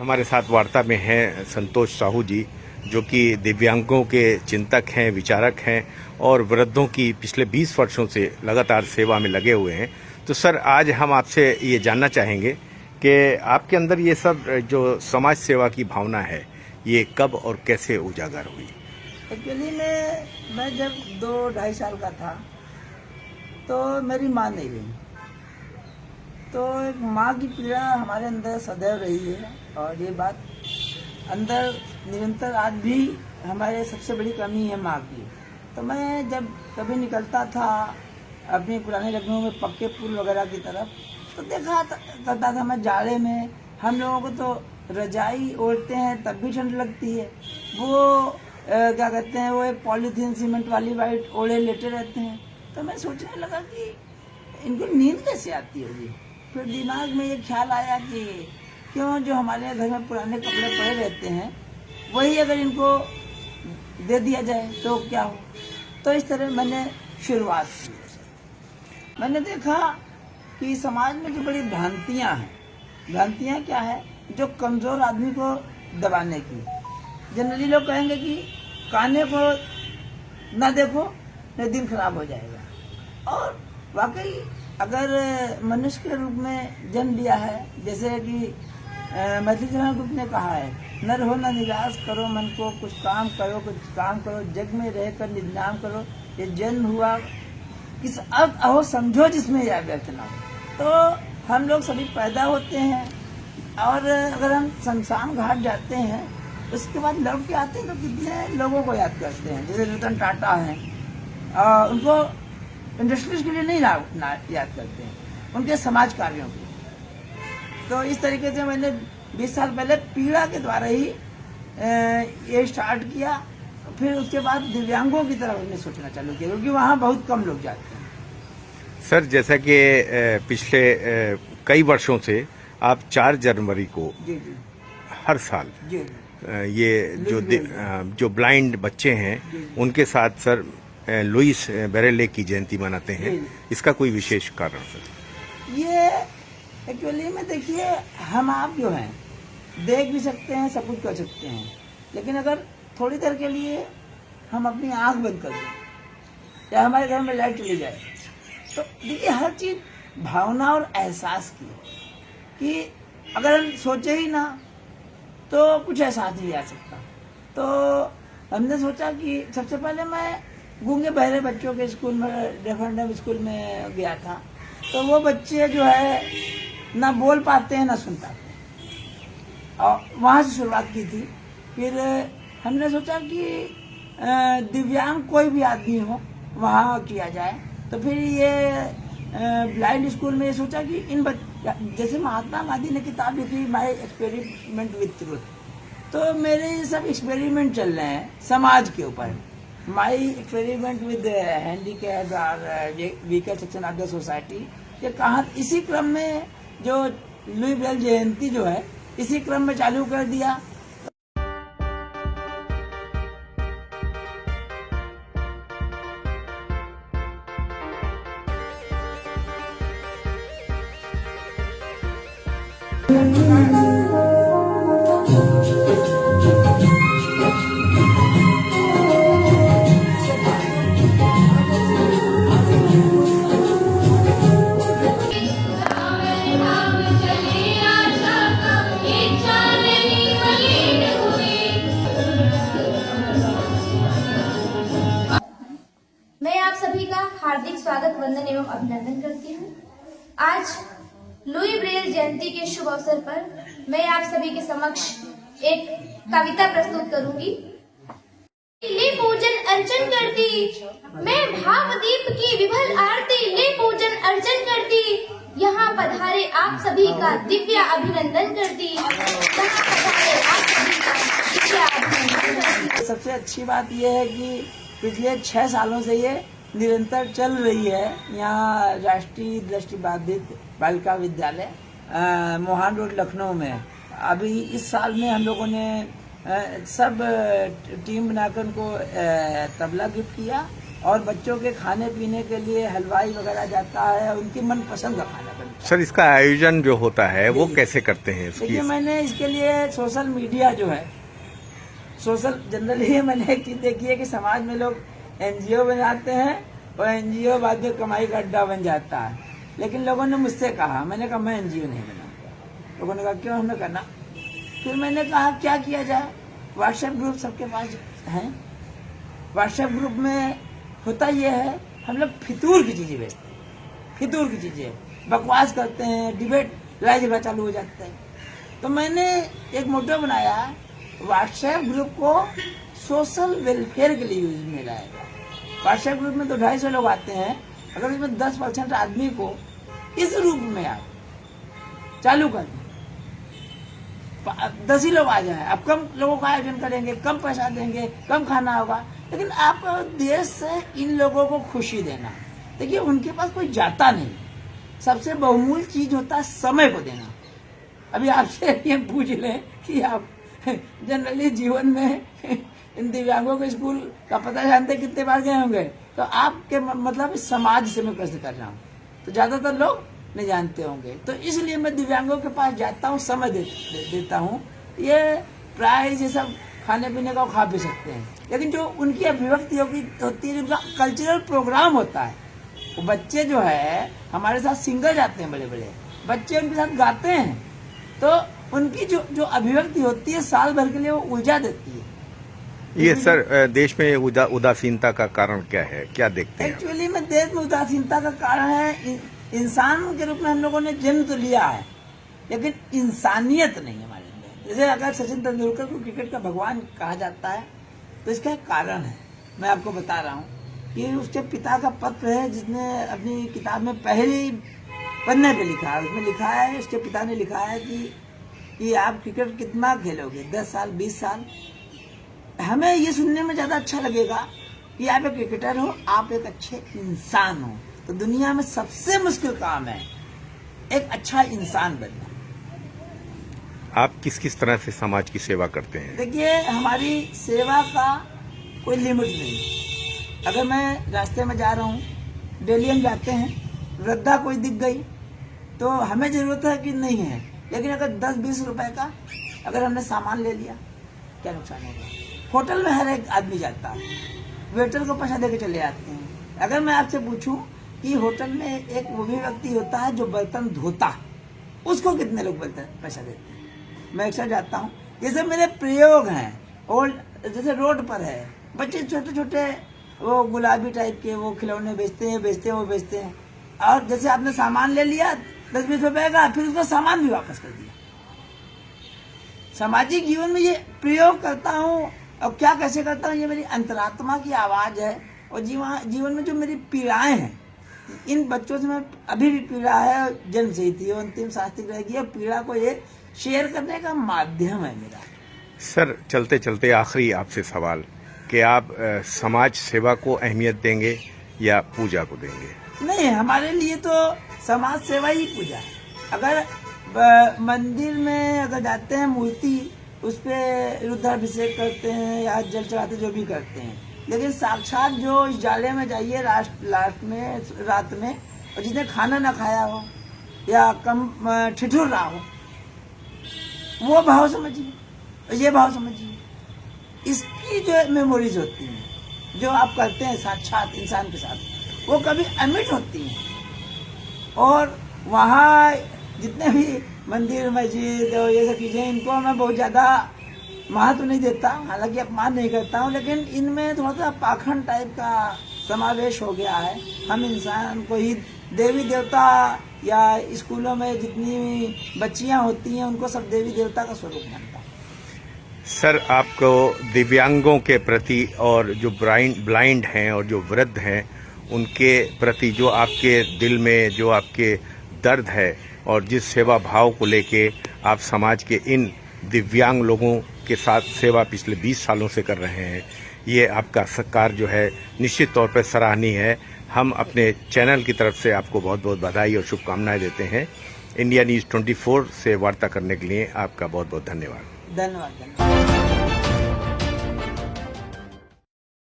हमारे साथ वार्ता में हैं संतोष साहू जी, जो कि दिव्यांगों के चिंतक हैं, विचारक हैं और वृद्धों की पिछले 20 वर्षों से लगातार सेवा में लगे हुए हैं। तो सर, आज हम आपसे ये जानना चाहेंगे कि आपके अंदर ये सब जो समाज सेवा की भावना है, ये कब और कैसे उजागर हुई? एक्चुअली मैं जब 2-2.5 साल का था तो मेरी माँ नहीं रही। तो एक माँ की पीड़ा हमारे अंदर सदैव रही है और ये बात अंदर निरंतर आज भी हमारे सबसे बड़ी कमी है माँ की। तो मैं जब कभी निकलता था अपने पुराने लखनऊ में पक्के पुल वगैरह की तरफ, तो देखा करता था मैं जाड़े में हम लोगों को तो रजाई ओढ़ते हैं तब भी ठंड लगती है। वो क्या कहते हैं, वो एक पॉलीथीन सीमेंट वाली वाइट ओढ़े लेटे रहते हैं। तो मैं सोचने लगा कि इनको नींद कैसे आती होगी। फिर दिमाग में ये ख्याल आया कि क्यों जो हमारे घर में पुराने कपड़े पड़े रहते हैं वही अगर इनको दे दिया जाए तो क्या हो। तो इस तरह मैंने शुरुआत की। मैंने देखा कि समाज में जो बड़ी भ्रांतियाँ हैं, भ्रांतियाँ क्या है, जो कमज़ोर आदमी को दबाने की। जनरली लोग कहेंगे कि काने को ना देखो नहीं दिन खराब हो जाएगा। और वाकई अगर मनुष्य के रूप में जन्म लिया है, जैसे कि मैथिली चरण ग्रुप ने कहा है, नर हो न निराश करो मन को, कुछ काम करो जग में रह कर निनाम करो, ये जन्म हुआ किस अर्थ अहो समझो जिसमें यह व्यर्थ ना हो। तो हम लोग सभी पैदा होते हैं और अगर हम शमशान घाट जाते हैं उसके बाद लौट के आते हैं तो कितने लोगों को याद करते हैं। जैसे रतन टाटा हैं, उनको इंडस्ट्रीज के लिए नहीं याद करते हैं, उनके समाज कार्यों की। तो इस तरीके से मैंने 20 साल पहले पीड़ा के द्वारा ही ये स्टार्ट किया। फिर उसके बाद दिव्यांगों की तरफ हमने सोचना चालू किया, क्योंकि वहाँ बहुत कम लोग जाते हैं। सर, जैसा कि पिछले कई वर्षों से आप 4 जनवरी को जी जी हर साल जी जो ब्लाइंड बच्चे हैं उनके साथ सर लुइस ब्रेले की जयंती मनाते हैं। इसका कोई विशेष कारण सर? ये एक्चुअली में देखिए, हम आप जो हैं देख भी सकते हैं, सब कुछ कर सकते हैं, लेकिन अगर थोड़ी देर के लिए हम अपनी आंख बंद कर दें या हमारे घर में लाइट चली जाए, तो देखिए हर चीज़ भावना और एहसास की है कि अगर हम सोचे ही ना तो कुछ एहसास नहीं आ सकता। तो हमने सोचा कि सबसे पहले मैं गूंगे बहरे बच्चों के स्कूल में, रेफरेंडम स्कूल में गया था। तो वो बच्चे जो है ना बोल पाते हैं ना सुन पाते हैं, और वहाँ से शुरुआत की थी। फिर हमने सोचा कि दिव्यांग कोई भी आदमी हो वहाँ किया जाए। तो फिर ये ब्लाइंड स्कूल में ये सोचा कि जैसे महात्मा गांधी ने किताब लिखी माई एक्सपेरिमेंट विथ ट्रुथ, तो मेरे ये सब एक्सपेरिमेंट चल रहे हैं समाज के ऊपर। माई एक्सपेरिमेंट विद हैंडीकैप और weaker section of the society, ये कहाँ इसी क्रम में जो लुई ब्रेल जयंती जो है इसी क्रम में चालू कर दिया। मैं आप सभी का हार्दिक स्वागत, वंदन एवं अभिनंदन करती हूँ। आज लुई ब्रेल जयंती के शुभ अवसर पर मैं आप सभी के समक्ष एक कविता प्रस्तुत करूंगी। ले पूजन अर्चन करती, मैं भावदीप की विभल आरती ले पूजन अर्चन करती, यहाँ पधारे आप सभी का दिव्य अभिनंदन करती, यहाँ पधारे आप सभी का दिव्य अभिनंदन करती। सबसे अच्छी बात यह है कि पिछले 6 सालों से ये निरंतर चल रही है। यहाँ राष्ट्रीय दृष्टिबाधित बालिका विद्यालय मोहान रोड लखनऊ में अभी इस साल में हम लोगों ने सब टीम बनाकर उनको तबला गिफ्ट किया और बच्चों के खाने पीने के लिए हलवाई वगैरह जाता है, उनकी मनपसंद का खाना बनता है। सर इसका आयोजन जो होता है वो कैसे करते हैं इसकी? देखिए, मैंने इसके लिए सोशल मीडिया जो है, सोशल जनरली मैंने एक चीज देखी है कि समाज में लोग एनजीओ बनाते हैं और एनजीओ बाद में कमाई का अड्डा बन जाता है। लेकिन लोगों ने मुझसे कहा, मैंने कहा मैं एनजीओ नहीं बनाऊंगा। लोगों ने कहा क्यों? हमने करना। फिर मैंने कहा क्या किया जाए? व्हाट्सएप ग्रुप सबके पास हैं। व्हाट्सएप ग्रुप में होता यह है, हम लोग फितूर की चीजें बेचते हैं, फितूर की चीजें बकवास करते हैं, डिबेट लाइव जगह चालू हो जाते हैं। तो मैंने एक मोटो बनाया, व्हाट्सएप ग्रुप को सोशल वेलफेयर के लिए यूज में लाएगा। व्हाट्सएप ग्रुप में तो 250 लोग आते हैं, अगर उसमें 10% आदमी को इस रूप में आप चालू कर दें, 10 ही लोग आ जाए, आप कम लोगों का आयोजन करेंगे, कम पैसा देंगे, कम खाना होगा, लेकिन आप देश से इन लोगों को खुशी देना। देखिए, उनके पास कोई जाता नहीं, सबसे बहुमूल्य चीज होता है समय को देना। अभी आपसे ये पूछ लें कि आप जनरली जीवन में इन दिव्यांगों के स्कूल का पता जानते कितने बार गए होंगे, तो आपके मतलब समाज से मैं प्रश्न कर रहा हूँ, तो ज्यादातर लोग नहीं जानते होंगे। तो इसलिए मैं दिव्यांगों के पास जाता हूँ, समय देता हूँ। ये प्राय ये सब खाने पीने का खा भी सकते हैं, लेकिन जो उनकी अभिव्यक्ति होती है, उनका कल्चरल प्रोग्राम होता है, वो बच्चे जो है हमारे साथ सिंगर जाते हैं, बड़े बड़े बच्चे उनके साथ गाते हैं, तो उनकी जो अभिव्यक्ति होती है साल भर के लिए वो ऊर्जा देती है। ये सर देश में उदासीनता का कारण क्या है, क्या देखते हैं? एक्चुअली में देश में उदासीनता का कारण है, इंसान के रूप में हम लोगों ने जन्म तो लिया है, लेकिन इंसानियत नहीं हमारे अंदर। जैसे अगर सचिन तेंदुलकर को क्रिकेट का भगवान कहा जाता है, तो इसका एक कारण है, मैं आपको बता रहा हूँ कि उसके पिता का पत्र है, जिसने अपनी किताब में पहले पन्ने पे लिखा है। उसमें लिखा है, उसके पिता ने लिखा है कि आप क्रिकेट कितना खेलोगे, 10 साल 20 साल। हमें ये सुनने में ज्यादा अच्छा लगेगा कि आप एक क्रिकेटर हो, आप एक अच्छे इंसान हो। तो दुनिया में सबसे मुश्किल काम है एक अच्छा इंसान बनना। आप किस किस तरह से समाज की सेवा करते हैं? देखिए, हमारी सेवा का कोई लिमिट नहीं। अगर मैं रास्ते में जा रहा हूँ, डेली हम जाते हैं, वृद्धा कोई दिख गई तो हमें जरूरत है कि नहीं है, लेकिन अगर 10-20 रुपए का अगर हमने सामान ले लिया, क्या नुकसान होगा? होटल में हर एक आदमी जाता है, वेटर को पैसा देके चले आते हैं। अगर मैं आपसे पूछूं कि होटल में एक वो भी व्यक्ति होता है जो बर्तन धोता, उसको कितने लोग पैसा देते हैं? मैं अक्सर जाता हूँ, ये सब मेरे प्रयोग हैं। और जैसे रोड पर है, बच्चे छोटे छोटे वो गुलाबी टाइप के वो खिलौने बेचते हैं, और जैसे आपने सामान ले लिया 10-20 रुपए का, फिर उसका सामान भी वापस कर दिया। सामाजिक जीवन में ये प्रयोग करता हूँ, और क्या कैसे करता हूँ, ये मेरी अंतरात्मा की आवाज है। और जीवन में जो मेरी पीड़ाएं हैं, इन बच्चों से मैं अभी भी पीड़ा है, जन्म से ही थी, अंतिम सांस तक रहेगी। और पीड़ा को ये शेयर करने का माध्यम है मेरा। सर चलते चलते आखिरी आपसे सवाल कि आप समाज सेवा को अहमियत देंगे या पूजा को देंगे? नहीं, हमारे लिए तो समाज सेवा ही पूजा है। अगर मंदिर में अगर जाते हैं, मूर्ति उस पे रुद्राभिषेक करते हैं या जल चढ़ाते, जो भी करते हैं, लेकिन साक्षात जो इस जाले में जाइए रात में, और जिसने खाना ना खाया हो या कम ठिठुर रहा हो, वो भाव समझिए, ये भाव समझिए। इसकी जो मेमोरीज होती हैं, जो आप करते हैं साक्षात इंसान के साथ, वो कभी अमिट होती हैं। और वहाँ जितने भी मंदिर मस्जिद और ये सब चीजें, इनको मैं बहुत ज्यादा महत्व नहीं देता, हालांकि अपमान नहीं करता हूँ, लेकिन इनमें थोड़ा सा पाखंड टाइप का समावेश हो गया है। हम इंसान को ही देवी देवता, या स्कूलों में जितनी बच्चियां होती हैं उनको सब देवी देवता का स्वरूप मानता है। सर आपको दिव्यांगों के प्रति और जो ब्लाइंड हैं और जो वृद्ध हैं उनके प्रति जो आपके दिल में जो आपके दर्द है और जिस सेवा भाव को लेके आप समाज के इन दिव्यांग लोगों के साथ सेवा पिछले 20 सालों से कर रहे हैं, ये आपका सत्कार जो है निश्चित तौर पर सराहनीय है। हम अपने चैनल की तरफ से आपको बहुत बहुत बधाई और शुभकामनाएं देते हैं। इंडिया न्यूज़ 24 से वार्ता करने के लिए आपका बहुत बहुत धन्यवाद। धन्यवाद।